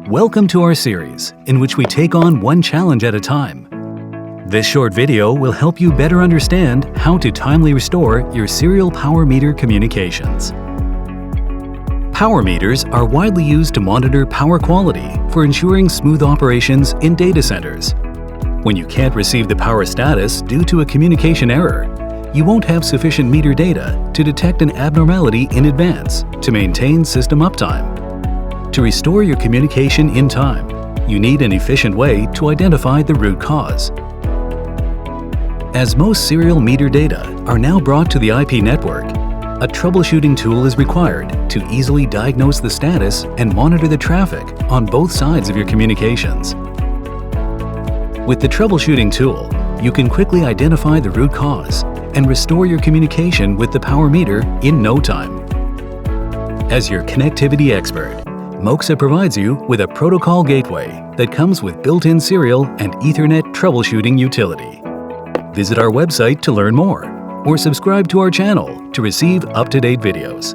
Welcome to our series, in which we take on one challenge at a time. This short video will help you better understand how to timely restore your serial power meter communications. Power meters are widely used to monitor power quality for ensuring smooth operations in data centers. When you can't receive the power status due to a communication error, you won't have sufficient meter data to detect an abnormality in advance to maintain system uptime. To restore your communication in time, you need an efficient way to identify the root cause. As most serial meter data are now brought to the IP network, a troubleshooting tool is required to easily diagnose the status and monitor the traffic on both sides of your communications. With the troubleshooting tool, you can quickly identify the root cause and restore your communication with the power meter in no time. As your connectivity expert, Moxa provides you with a protocol gateway that comes with built-in serial and Ethernet troubleshooting utility. Visit our website to learn more, or subscribe to our channel to receive up-to-date videos.